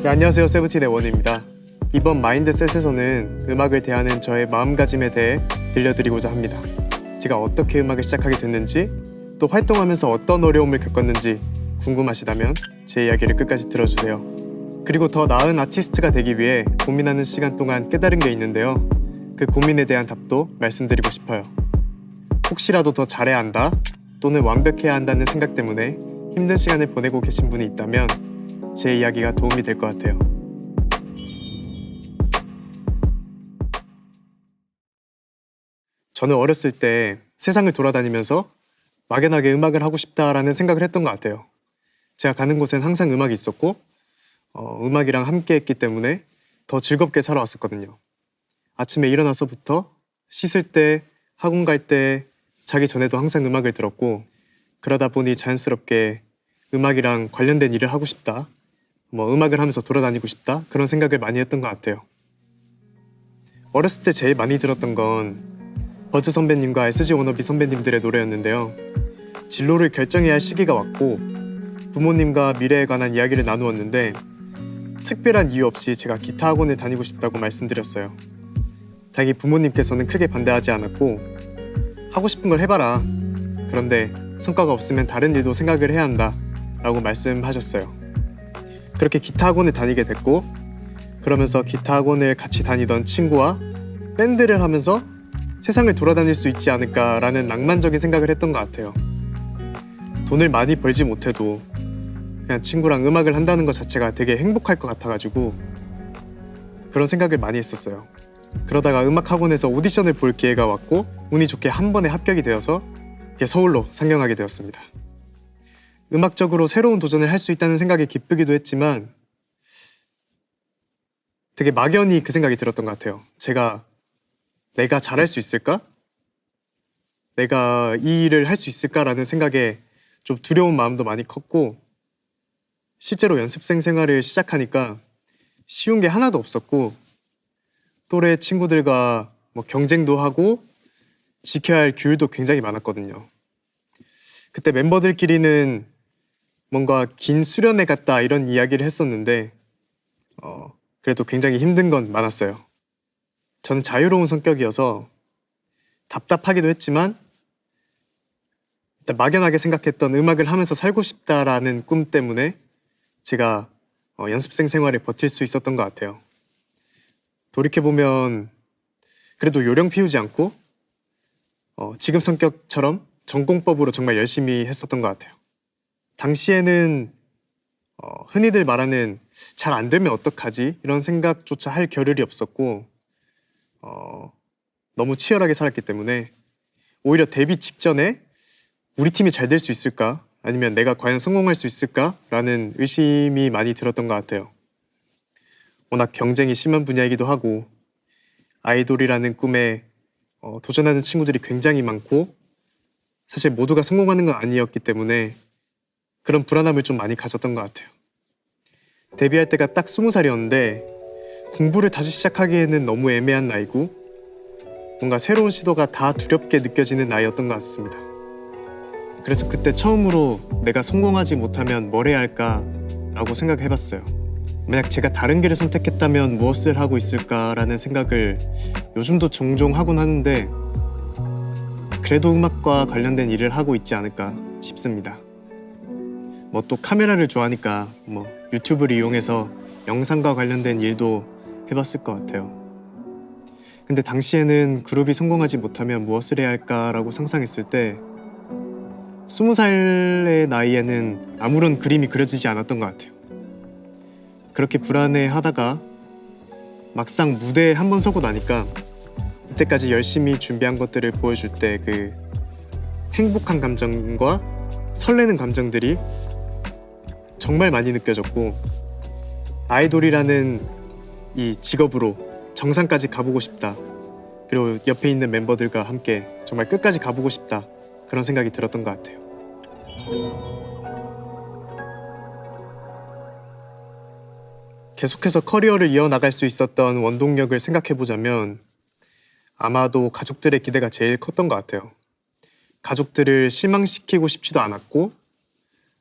네, 안녕하세요. 세븐틴의 원우입니다. 이번 마인드셋에서는 음악을 대하는 저의 마음가짐에 대해 들려드리고자 합니다. 제가 어떻게 음악을 시작하게 됐는지, 또 활동하면서 어떤 어려움을 겪었는지 궁금하시다면 제 이야기를 끝까지 들어주세요. 그리고 더 나은 아티스트가 되기 위해 고민하는 시간 동안 깨달은 게 있는데요. 그 고민에 대한 답도 말씀드리고 싶어요. 혹시라도 더 잘해야 한다, 또는 완벽해야 한다는 생각 때문에 힘든 시간을 보내고 계신 분이 있다면 제 이야기가 도움이 될 것 같아요. 저는 어렸을 때 세상을 돌아다니면서 막연하게 음악을 하고 싶다라는 생각을 했던 것 같아요. 제가 가는 곳엔 항상 음악이 있었고 음악이랑 함께 했기 때문에 더 즐겁게 살아왔었거든요. 아침에 일어나서부터 씻을 때, 학원 갈 때, 자기 전에도 항상 음악을 들었고, 그러다 보니 자연스럽게 음악이랑 관련된 일을 하고 싶다, 음악을 하면서 돌아다니고 싶다, 그런 생각을 많이 했던 것 같아요. 어렸을 때 제일 많이 들었던 건 버즈 선배님과 SG 워너비 선배님들의 노래였는데요. 진로를 결정해야 할 시기가 왔고 부모님과 미래에 관한 이야기를 나누었는데 특별한 이유 없이 제가 기타 학원을 다니고 싶다고 말씀드렸어요. 다행히 부모님께서는 크게 반대하지 않았고 하고 싶은 걸 해봐라, 그런데 성과가 없으면 다른 일도 생각을 해야 한다 라고 말씀하셨어요. 그렇게 기타 학원을 다니게 됐고, 그러면서 기타 학원을 같이 다니던 친구와 밴드를 하면서 세상을 돌아다닐 수 있지 않을까라는 낭만적인 생각을 했던 것 같아요. 돈을 많이 벌지 못해도 그냥 친구랑 음악을 한다는 것 자체가 되게 행복할 것 같아가지고 그런 생각을 많이 했었어요. 그러다가 음악학원에서 오디션을 볼 기회가 왔고 운이 좋게 한 번에 합격이 되어서 서울로 상경하게 되었습니다. 음악적으로 새로운 도전을 할 수 있다는 생각에 기쁘기도 했지만 되게 막연히 그 생각이 들었던 것 같아요. 내가 잘할 수 있을까? 내가 이 일을 할 수 있을까라는 생각에 좀 두려운 마음도 많이 컸고, 실제로 연습생 생활을 시작하니까 쉬운 게 하나도 없었고 또래 친구들과 경쟁도 하고 지켜야 할 규율도 굉장히 많았거든요. 그때 멤버들끼리는 뭔가 긴 수련회 같다 이런 이야기를 했었는데 그래도 굉장히 힘든 건 많았어요. 저는 자유로운 성격이어서 답답하기도 했지만 일단 막연하게 생각했던 음악을 하면서 살고 싶다라는 꿈 때문에 제가 연습생 생활을 버틸 수 있었던 것 같아요. 돌이켜보면 그래도 요령 피우지 않고 지금 성격처럼 전공법으로 정말 열심히 했었던 것 같아요. 당시에는 흔히들 말하는 잘 안 되면 어떡하지? 이런 생각조차 할 겨를이 없었고 너무 치열하게 살았기 때문에 오히려 데뷔 직전에 우리 팀이 잘 될 수 있을까? 아니면 내가 과연 성공할 수 있을까? 라는 의심이 많이 들었던 것 같아요. 워낙 경쟁이 심한 분야이기도 하고 아이돌이라는 꿈에 도전하는 친구들이 굉장히 많고 사실 모두가 성공하는 건 아니었기 때문에 그런 불안함을 좀 많이 가졌던 것 같아요. 데뷔할 때가 딱 20살이었는데 공부를 다시 시작하기에는 너무 애매한 나이고 뭔가 새로운 시도가 다 두렵게 느껴지는 나이였던 것 같습니다. 그래서 그때 처음으로 내가 성공하지 못하면 뭘 해야 할까라고 생각해봤어요. 만약 제가 다른 길을 선택했다면 무엇을 하고 있을까라는 생각을 요즘도 종종 하곤 하는데 그래도 음악과 관련된 일을 하고 있지 않을까 싶습니다. 또 카메라를 좋아하니까 유튜브를 이용해서 영상과 관련된 일도 해봤을 것 같아요. 근데 당시에는 그룹이 성공하지 못하면 무엇을 해야 할까라고 상상했을 때 20살의 나이에는 아무런 그림이 그려지지 않았던 것 같아요. 그렇게 불안해하다가 막상 무대에 한 번 서고 나니까 이때까지 열심히 준비한 것들을 보여줄 때 그 행복한 감정과 설레는 감정들이 정말 많이 느껴졌고 아이돌이라는 이 직업으로 정상까지 가보고 싶다, 그리고 옆에 있는 멤버들과 함께 정말 끝까지 가보고 싶다, 그런 생각이 들었던 것 같아요. 계속해서 커리어를 이어나갈 수 있었던 원동력을 생각해보자면 아마도 가족들의 기대가 제일 컸던 것 같아요. 가족들을 실망시키고 싶지도 않았고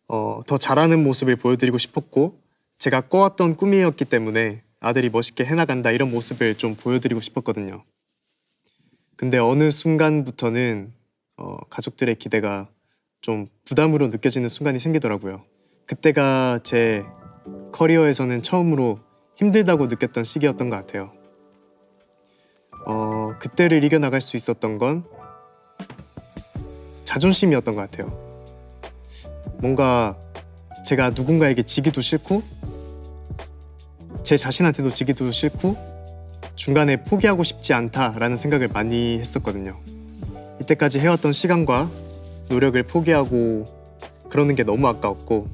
더 잘하는 모습을 보여드리고 싶었고 제가 꿔왔던 꿈이었기 때문에 아들이 멋있게 해나간다 이런 모습을 좀 보여드리고 싶었거든요. 근데 어느 순간부터는 가족들의 기대가 좀 부담으로 느껴지는 순간이 생기더라고요. 그때가 제 커리어에서는 처음으로 힘들다고 느꼈던 시기였던 것 같아요. 그때를 이겨나갈 수 있었던 건 자존심이었던 것 같아요. 뭔가 제가 누군가에게 지기도 싫고 제 자신한테도 지기도 싫고 중간에 포기하고 싶지 않다라는 생각을 많이 했었거든요. 이때까지 해왔던 시간과 노력을 포기하고 그러는 게 너무 아까웠고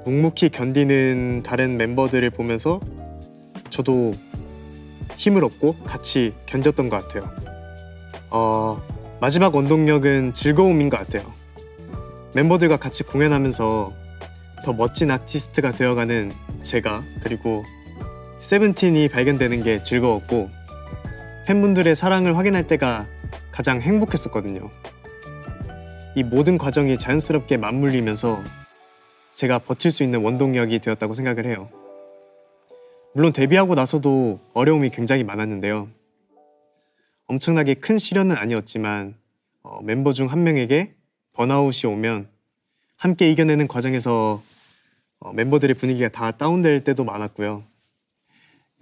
묵묵히 견디는 다른 멤버들을 보면서 저도 힘을 얻고 같이 견뎠던 것 같아요. 마지막 원동력은 즐거움인 것 같아요. 멤버들과 같이 공연하면서 더 멋진 아티스트가 되어가는 제가, 그리고 세븐틴이 발견되는 게 즐거웠고 팬분들의 사랑을 확인할 때가 가장 행복했었거든요. 이 모든 과정이 자연스럽게 맞물리면서 제가 버틸 수 있는 원동력이 되었다고 생각을 해요. 물론 데뷔하고 나서도 어려움이 굉장히 많았는데요. 엄청나게 큰 시련은 아니었지만 멤버 중 한 명에게 번아웃이 오면 함께 이겨내는 과정에서 멤버들의 분위기가 다 다운될 때도 많았고요.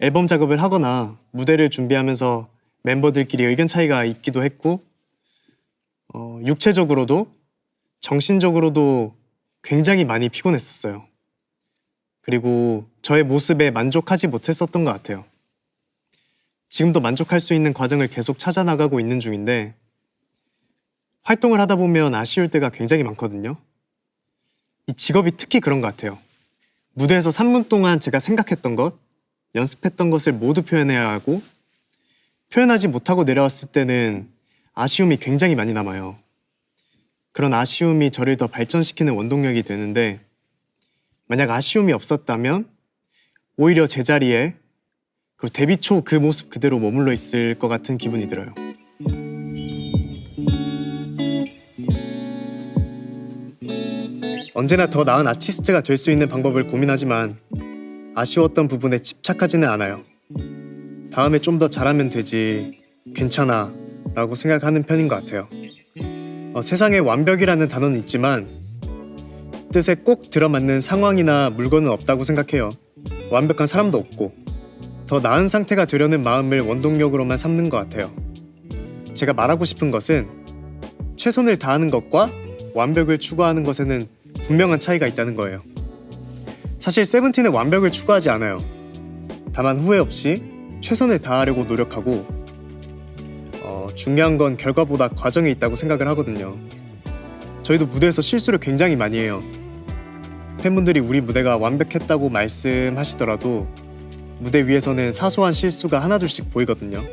앨범 작업을 하거나 무대를 준비하면서 멤버들끼리 의견 차이가 있기도 했고 육체적으로도 정신적으로도 굉장히 많이 피곤했었어요. 그리고 저의 모습에 만족하지 못했었던 것 같아요. 지금도 만족할 수 있는 과정을 계속 찾아나가고 있는 중인데 활동을 하다 보면 아쉬울 때가 굉장히 많거든요. 이 직업이 특히 그런 것 같아요. 무대에서 3분 동안 제가 생각했던 것, 연습했던 것을 모두 표현해야 하고 표현하지 못하고 내려왔을 때는 아쉬움이 굉장히 많이 남아요. 그런 아쉬움이 저를 더 발전시키는 원동력이 되는데 만약 아쉬움이 없었다면 오히려 제자리에 그 데뷔 초 그 모습 그대로 머물러 있을 것 같은 기분이 들어요. 언제나 더 나은 아티스트가 될 수 있는 방법을 고민하지만 아쉬웠던 부분에 집착하지는 않아요. 다음에 좀 더 잘하면 되지, 괜찮아 라고 생각하는 편인 것 같아요. 세상에 완벽이라는 단어는 있지만 그 뜻에 꼭 들어맞는 상황이나 물건은 없다고 생각해요. 완벽한 사람도 없고 더 나은 상태가 되려는 마음을 원동력으로만 삼는 것 같아요. 제가 말하고 싶은 것은 최선을 다하는 것과 완벽을 추구하는 것에는 분명한 차이가 있다는 거예요. 사실 세븐틴은 완벽을 추구하지 않아요. 다만 후회 없이 최선을 다하려고 노력하고 중요한 건 결과보다 과정에 있다고 생각을 하거든요. 저희도 무대에서 실수를 굉장히 많이 해요. 팬분들이 우리 무대가 완벽했다고 말씀하시더라도 무대 위에서는 사소한 실수가 하나둘씩 보이거든요.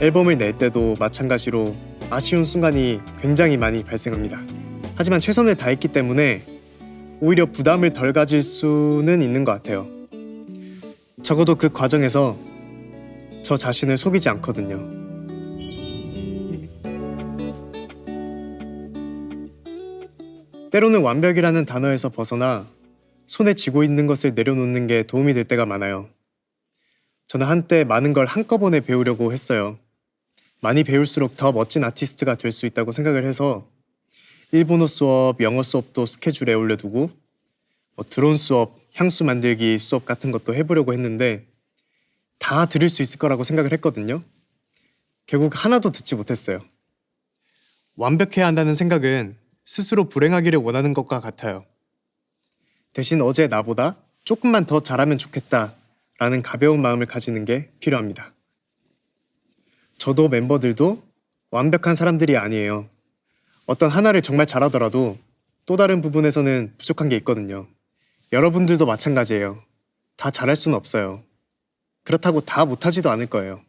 앨범을 낼 때도 마찬가지로 아쉬운 순간이 굉장히 많이 발생합니다. 하지만 최선을 다했기 때문에 오히려 부담을 덜 가질 수는 있는 것 같아요. 적어도 그 과정에서 저 자신을 속이지 않거든요. 때로는 완벽이라는 단어에서 벗어나 손에 쥐고 있는 것을 내려놓는 게 도움이 될 때가 많아요. 저는 한때 많은 걸 한꺼번에 배우려고 했어요. 많이 배울수록 더 멋진 아티스트가 될 수 있다고 생각을 해서 일본어 수업, 영어 수업도 스케줄에 올려두고 드론 수업, 향수 만들기 수업 같은 것도 해보려고 했는데 다 들을 수 있을 거라고 생각을 했거든요. 결국 하나도 듣지 못했어요. 완벽해야 한다는 생각은 스스로 불행하기를 원하는 것과 같아요. 대신 어제 나보다 조금만 더 잘하면 좋겠다라는 가벼운 마음을 가지는 게 필요합니다. 저도 멤버들도 완벽한 사람들이 아니에요. 어떤 하나를 정말 잘하더라도 또 다른 부분에서는 부족한 게 있거든요. 여러분들도 마찬가지예요. 다 잘할 수는 없어요. 그렇다고 다 못하지도 않을 거예요.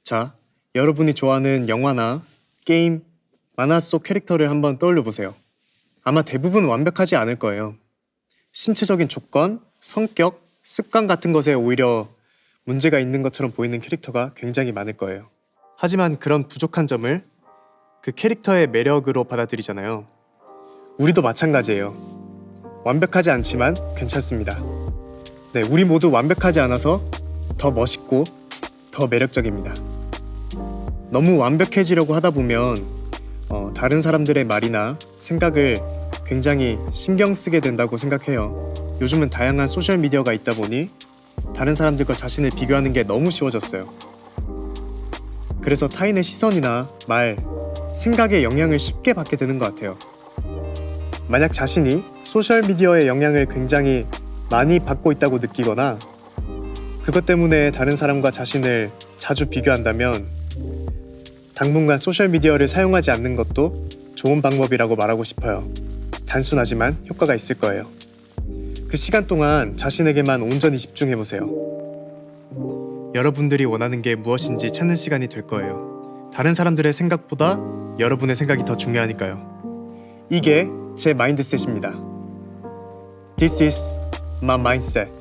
자, 여러분이 좋아하는 영화나 게임, 만화 속 캐릭터를 한번 떠올려 보세요. 아마 대부분 완벽하지 않을 거예요. 신체적인 조건, 성격, 습관 같은 것에 오히려 문제가 있는 것처럼 보이는 캐릭터가 굉장히 많을 거예요. 하지만 그런 부족한 점을 그 캐릭터의 매력으로 받아들이잖아요. 우리도 마찬가지예요. 완벽하지 않지만 괜찮습니다. 네, 우리 모두 완벽하지 않아서 더 멋있고 더 매력적입니다. 너무 완벽해지려고 하다 보면 다른 사람들의 말이나 생각을 굉장히 신경 쓰게 된다고 생각해요. 요즘은 다양한 소셜미디어가 있다 보니 다른 사람들과 자신을 비교하는 게 너무 쉬워졌어요. 그래서 타인의 시선이나 말, 생각의 영향을 쉽게 받게 되는 것 같아요. 만약 자신이 소셜미디어의 영향을 굉장히 많이 받고 있다고 느끼거나 그것 때문에 다른 사람과 자신을 자주 비교한다면 당분간 소셜미디어를 사용하지 않는 것도 좋은 방법이라고 말하고 싶어요. 단순하지만 효과가 있을 거예요. 그 시간 동안 자신에게만 온전히 집중해보세요. 여러분들이 원하는 게 무엇인지 찾는 시간이 될 거예요. 다른 사람들의 생각보다 여러분의 생각이 더 중요하니까요. 이게 제 마인드셋입니다. This is my mindset.